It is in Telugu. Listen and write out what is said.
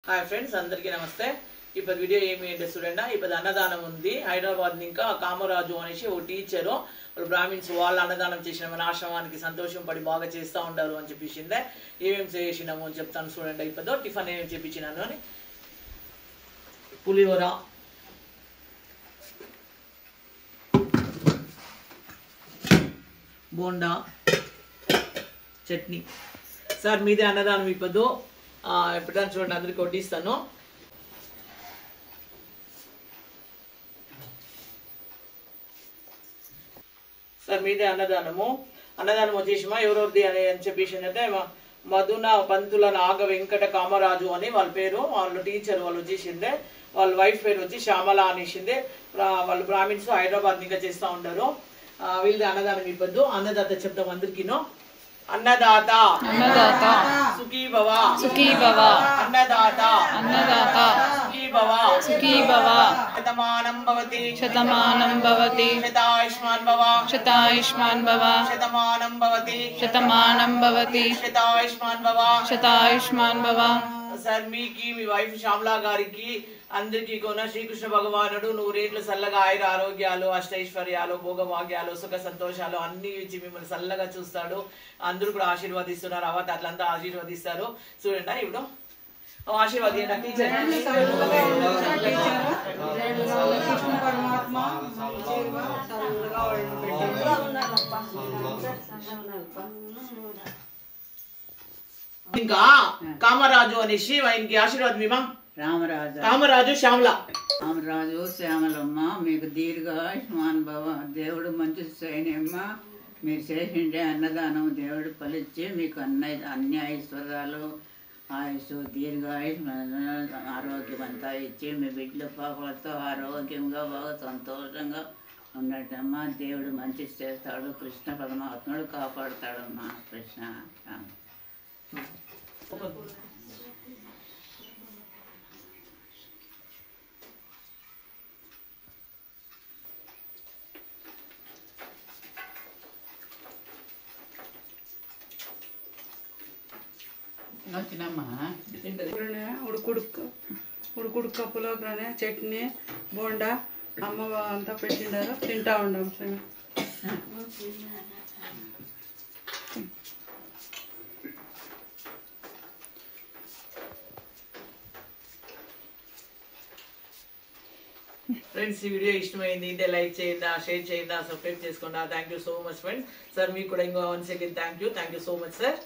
హాయ్ ఫ్రెండ్స్, అందరికీ నమస్తే. ఇప్పుడు వీడియో ఏమి అంటే చూడండి, ఇప్పుడు అన్నదానం ఉంది హైదరాబాద్. ఇంకా కామరాజు అనేసి ఓ టీచరు బ్రాహ్మిన్స్ వాళ్ళు అన్నదానం చేసిన మన ఆశ్రమానికి సంతోషం పడి బాగా చేస్తూ ఉంటారు అని చెప్పేసిందే. ఏమేమి చేసినాము అని చెప్తాను చూడండి. ఇప్పుడు టిఫిన్ ఏమేమి చెప్పించినాను అని. పులిహోర, బోండా, చట్నీ. సార్ మీదే అన్నదానం ఇప్పుడు ఎప్పుడైనా చూడండి, అందరికి వడ్డిస్తాను. సార్ మీదే అన్నదానం వచ్చేసిమా ఎవరెవరిది అని చెప్పేసి అంటే మధున పంతుల నాగ వెంకట కామరాజు అని వాళ్ళ పేరు. వాళ్ళు టీచర్ వాళ్ళు వచ్చేసిందే. వాళ్ళ వైఫ్ పేరు వచ్చి శ్యామల అనేసిందే. వాళ్ళు బ్రాహ్మిన్స్ హైదరాబాద్ ఇంకా చేస్తూ ఉంటారు. వీళ్ళది అన్నదానం ఇవ్వద్దు. అన్నదాత చెప్తాం అందరికీను. అన్నదాత అన్నదాత సుఖీ భవ సుఖీ భవ అన్నదాత అన్నదాత సుఖీ భవ సుఖీ భవ శతమానం భవతి శతమానం భవతి శతాయుష్మాన్ భవ శతాయుష్మాన్ భవ శతమానం భవతి శతమానం భవతి శతాయుష్మాన్ భవ శతాయుష్మాన్ భవ. సార్ మీకి మీ వైఫ్ శ్యామలా గారికి అందరికీ కొన శ్రీకృష్ణ భగవానుడు నూరేళ్లు చల్లగా ఆయుర ఆరోగ్యాలు, అష్టైశ్వర్యాలు, భోగభాగ్యాలు, సుఖ సంతోషాలు అన్ని ఇచ్చి మిమ్మల్ని చల్లగా చూస్తాడు. అందరూ కూడా ఆశీర్వదిస్తున్నారు. అవత అట్లంతా ఆశీర్వదిస్తారు. చూడండి ఇప్పుడు ఆశీర్వాది టీచర్ ఇంకా కామరాజు అనేసి ఆయనకి ఆశీర్వాదం ఇమా. కామరాజు శ్యామల. రామరాజు శ్యామలమ్మ, మీకు దీర్ఘాయుష్మాన్ భవ. దేవుడు మంచి చేయనమ్మ. మీరు చేసిండే అన్నదానం దేవుడు ఫలించి మీకు అన్ని ఐశ్వర్యాలు, ఆయుష్, దీర్ఘాయుష్, ఆరోగ్యం అంతా ఇచ్చి మీ బిడ్డల పాపలతో ఆరోగ్యంగా బాగా సంతోషంగా ఉండటమ్మా. దేవుడు మంచి చేస్తాడు. కృష్ణ పరమాత్ముడు కాపాడుతాడమ్మా. కృష్ణ వచ్చినమ్మా. ఉడుకుడు కప్పులోనే చట్నీ, బోండా అమ్మ అంతా పెట్టిండారు. తింటా ఉండం సార్. ఫ్రెండ్స్, ఈ వీడియో ఇష్టమైంది అంటే లైక్ చేయండి, షేర్ చేయండి, సబ్స్క్రైబ్ చేసుకోండి. Thank you so much friends. Sir మీకు కూడా ఇంకో 1 second thank you so much sir.